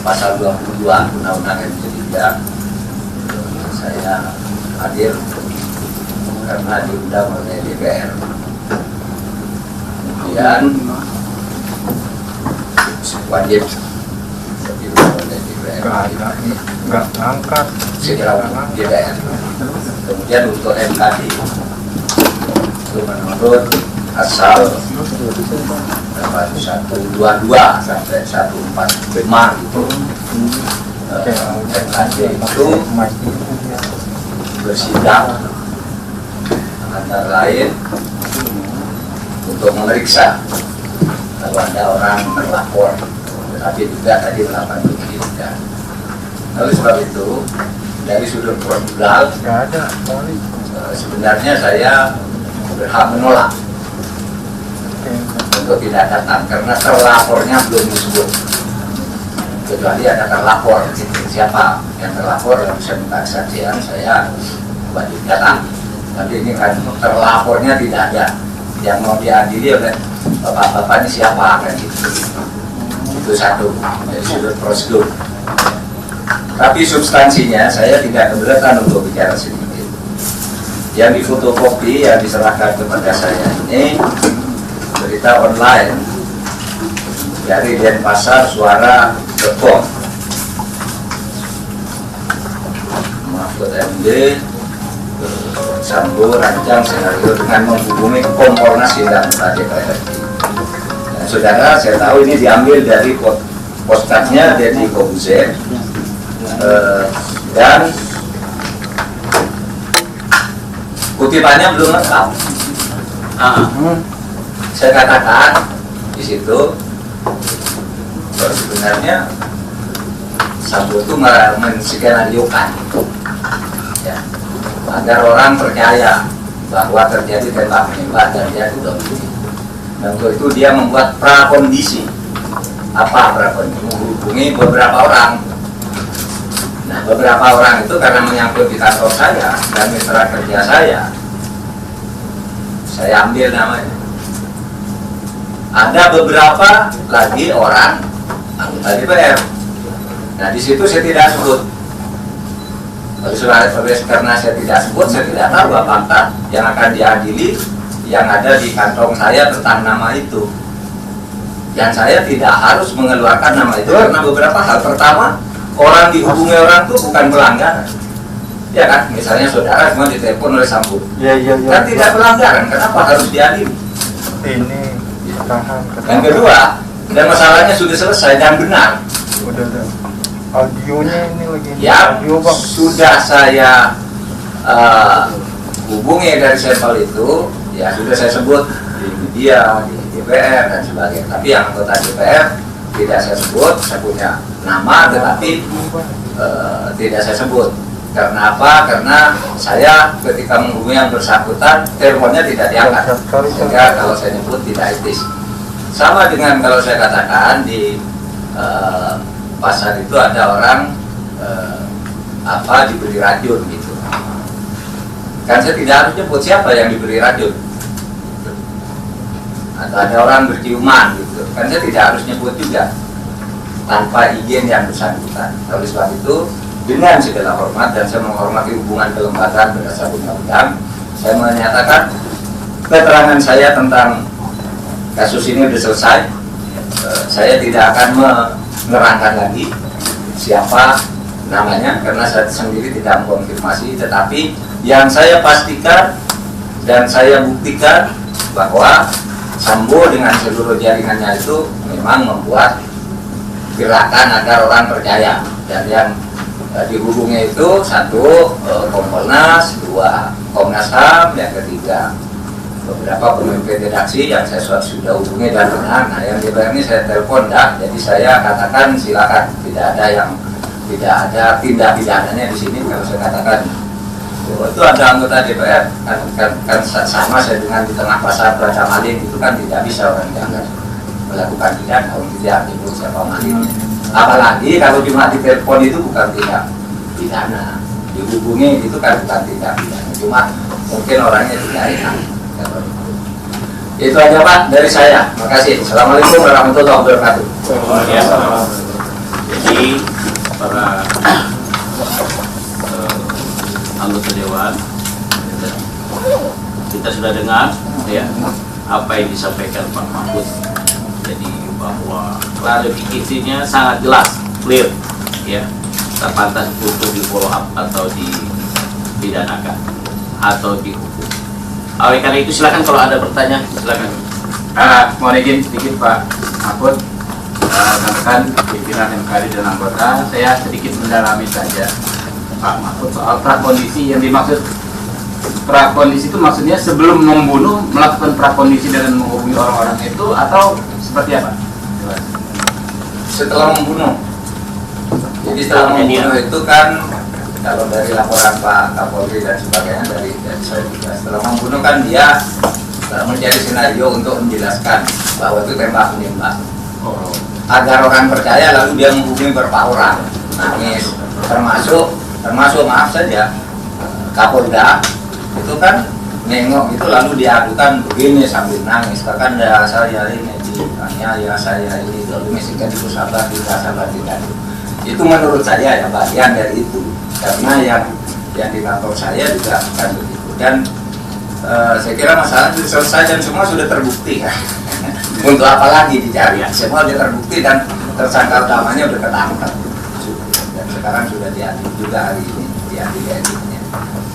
pasal 22 Undang-Undang MP 3 saya hadir karena diundang oleh DPR. Kemudian wajib diundang oleh DPR. Nggak angkat. Segera DPR. Kemudian untuk MKD itu menurut asal 122 sampai 145 itu MKD itu bersidang antara lain untuk memeriksa kalau ada orang terlapor, tetapi juga tadi melakukan penyidikan. Oleh sebab itu dari sudut prosedural sebenarnya saya berhak menolak untuk tidak datang karena terlapornya belum disebut, kecuali ada terlapor. Siapa yang terlapor yang bisa minta kesaksian, saya wajib datang. Tapi ini kan terlapornya tidak ada, yang mau diadili oleh bapak-bapak ini siapa kan gitu. Itu satu dari sudut prosedur. Tapi substansinya saya tidak keberatan untuk bicara sedikit. Yang difotokopi yang diserahkan kepada saya ini berita online dari denpasarsuara.com. Mahfud MD Sambo rancang senario dengan menghubungi Kompolnas Tindak Pidana DPR. Nah, saudara, saya tahu ini diambil dari postcardnya Deddy Corbuzier dan kutipannya belum lengkap. Saya katakan di situ sebenarnya Sambo itu menskenariokan ya, agar orang percaya bahwa terjadi tembak menembak dan dia sudah begini. Dan untuk itu dia membuat prakondisi. Apa prakondisi? Menghubungi beberapa orang. Nah, beberapa orang itu karena menyangkut di kantor saya dan mitra kerja saya ambil namanya. Ada beberapa lagi orang anggota DPR. Nah, di situ saya tidak sebut. Karena saya tidak sebut, saya tidak tahu apakah yang akan diadili yang ada di kantong saya tentang nama itu. Dan saya tidak harus mengeluarkan nama itu karena beberapa hal. Pertama, orang dihubungi orang itu bukan pelanggaran. Ya kan, misalnya saudara cuma ditelepon oleh Sambo. Kan tidak pelanggaran, kenapa harus diadili? Ini tahan. Yang kedua, dan masalahnya sudah selesai dan benar. Udah. Audionya ini lagi. Ya, audio, Bang. sudah saya hubungi dari sampel itu, ya sudah saya sebut di media, di DPR dan sebagainya. Tapi yang anggota DPR tidak saya sebut, saya punya nama, tetapi tidak saya sebut. Karena apa? Karena saya ketika menghubungi yang bersangkutan, teleponnya tidak diangkat, sehingga kalau saya nyebut tidak etis. Sama dengan kalau saya katakan di pasar itu ada orang diberi racun gitu. Kan saya tidak harus nyebut siapa yang diberi racun. Atau ada orang berciuman gitu. Kan saya tidak harus nyebut juga tanpa izin yang bersangkutan. Oleh sebab itu, dengan segala hormat dan saya menghormati hubungan kelembagaan berdasar undang-undang, saya menyatakan keterangan saya tentang kasus ini sudah selesai. Saya tidak akan menerangkan lagi siapa namanya karena saya sendiri tidak mengkonfirmasi, tetapi yang saya pastikan dan saya buktikan bahwa Sambo dengan seluruh jaringannya itu memang membuat gerakan agar orang percaya. Dan yang dihubungi itu satu Kompolnas, dua Komnas HAM, yang ketiga beberapa pemimpin redaksi yang saya sudah hubungi dan benar. Nah, yang DPR ini saya telepon dah, jadi saya katakan silakan, tidak ada tindak pidananya di sini. Kalau saya katakan itu ada anggota DPR kan sama saya dengan di tengah pasar Raja Maling itu kan tidak bisa orang dianggap melakukan pidana kalau tidak menyebut siapa malingnya. Apalagi kalau cuma ditelepon itu bukan tindak pidana, dihubungi itu kan bukan tindak pidana, cuma mungkin orangnya tidak enak. Itu aja Pak dari saya. Makasih. Assalamualaikum warahmatullahi wabarakatuh. Ya. Jadi para anggota dewan, kita sudah dengar ya apa yang disampaikan Pak Mahfud. Jadi bahwa klarifikasinya sangat jelas, clear, ya, tak pantas untuk di follow up atau dipidanakan atau dihukum. Oleh karena itu silakan kalau ada pertanyaan, silakan. Mohon izin sedikit Pak Mahfud, rekan-rekan pimpinan MKD dan anggota, saya sedikit mendalami saja Pak Mahfud soal prakondisi. Yang dimaksud prakondisi itu maksudnya sebelum membunuh melakukan prakondisi dengan menghubungi orang-orang itu atau seperti apa? Setelah membunuh. Jadi setelah membunuh itu kan kalau dari laporan Pak Kapolri dan sebagainya dari saya juga, setelah membunuh kan dia menjadi skenario untuk menjelaskan bahwa itu tembak menembak. Agar orang percaya, lalu dia menghubungi beberapa orang, nangis, termasuk maaf saja Kapolda itu kan nengok itu lalu diadukan begini sambil nangis, bahkan saya ini dianiaya, saya ini domestika itu sabar tidak. Itu menurut saya ya bagian dari itu, karena yang di kantor saya juga bukan begitu. Dan saya kira masalah itu selesai dan semua sudah terbukti kan. Untuk apa lagi dicari? Semua sudah terbukti dan tersangka utamanya sudah ketangkap. Dan sekarang sudah diadili juga hari ini, diadili.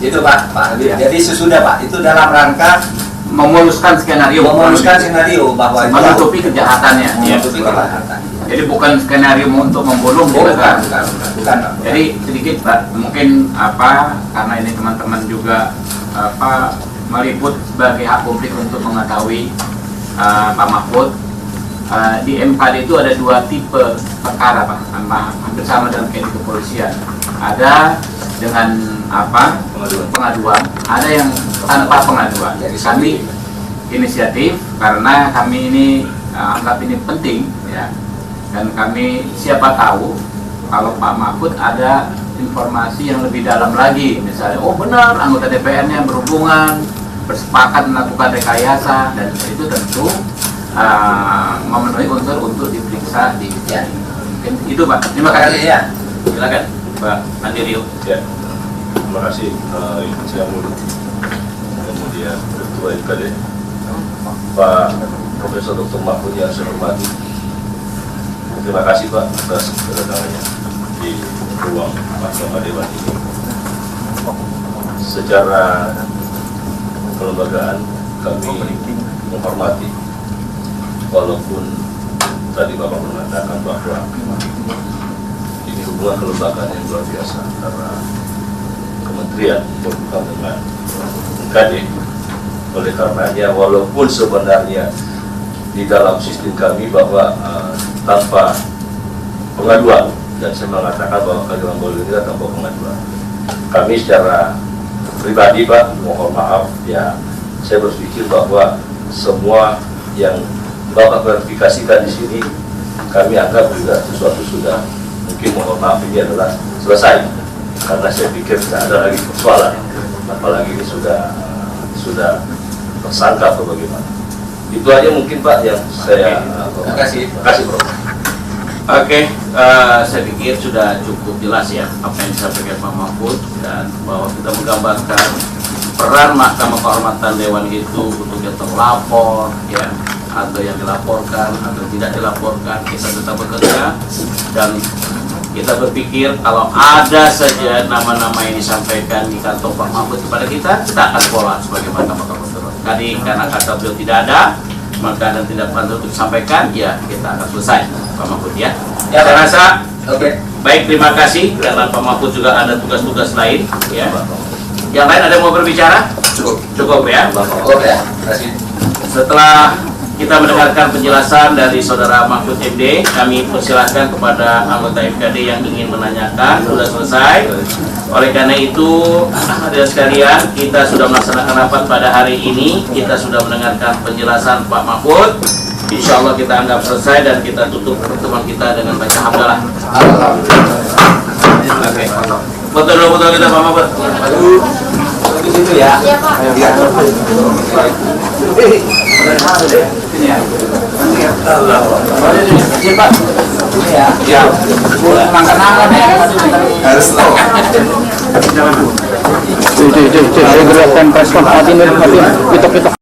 Itu Pak Habib. Jadi sesudah Pak, itu dalam rangka Memuluskan skenario bahwa itu menutupi kejahatannya. menutupi kejahatan. Jadi bukan skenario untuk membunuh, Bukan. Jadi sedikit Pak, mungkin karena ini teman-teman juga meliput sebagai hak publik untuk mengetahui Pak Mahfud, di MKD itu ada dua tipe perkara Pak, hampir sama dengan kayak di kepolisian. Ada dengan pengaduan, ada yang tanpa pengaduan. Jadi kami inisiatif karena kami ini anggap ini penting ya, dan kami siapa tahu kalau Pak Mahfud ada informasi yang lebih dalam lagi, misalnya benar anggota DPR-nya berhubungan, bersepakat melakukan rekayasa, dan itu tentu memenuhi unsur untuk diperiksa di mungkin itu Pak. Terima kasih ya. Silakan Pak Andirio. Ya, terima kasih Ibu Saya Mulu, kemudian Ketua MKD Pak Profesor Dr. Mahfud yang saya hormati. Terima kasih Pak atas kedatangannya di ruang Mahkamah Dewan ini. Secara kelembagaan kami menghormati, walaupun tadi Bapak mengatakan bahwa ini hubungan kelembagaan yang luar biasa antara Kementerian Polhukam dengan MKD. Oleh karenanya, walaupun sebenarnya di dalam sistem kami bahwa tanpa pengaduan, dan saya mengatakan bahwa keadilan boleh ini tanpa pengaduan, kami secara pribadi Pak mohon maaf ya, saya berpikir bahwa semua yang Bapak klarifikasikan di sini kami anggap juga sesuatu sudah mungkin mohon maaf ini adalah selesai, karena saya pikir tidak ada lagi persoalan, apalagi ini sudah tersangka atau bagaimana. Itu aja mungkin Pak yang saya Terima kasih. Terima kasih Bro. Oke, saya pikir sudah cukup jelas ya apa yang disampaikan Pak Mahfud, dan bahwa kita menggambarkan peran Mahkamah Kehormatan Dewan itu untuk yang terlapor ya, atau yang dilaporkan atau tidak dilaporkan, kita tetap bekerja, dan kita berpikir kalau ada saja nama-nama yang disampaikan di kantong Pak Mahfud kepada kita akan pola sebagai Mahkamah Kehormatan. Tadi karena kata beliau tidak ada, maka dan tidak pantas untuk disampaikan, ya kita akan selesai Pak Mahfud ya. Saya rasa baik, terima kasih, karena Pak Mahfud juga ada tugas-tugas lain ya. Yang lain ada yang mau berbicara? Cukup ya. Terima kasih. Setelah kita mendengarkan penjelasan dari Saudara Mahfud MD, kami persilahkan kepada anggota MKD yang ingin menanyakan. Sudah selesai. Oleh karena itu, hadirin sekalian, kita sudah melaksanakan rapat pada hari ini. Kita sudah mendengarkan penjelasan Pak Mahfud. Insya Allah kita anggap selesai dan kita tutup pertemuan kita dengan baca hamdalah. Oke. Foto dulu kita Pak Mahfud. situ ya. Iya, Pak. Iya. Ini ya. Kecil Pak. Ini ya. Ya. Emang kenalan ya. Harus tahu. Ayo gerakan preskon Fatin, pitok-pitok.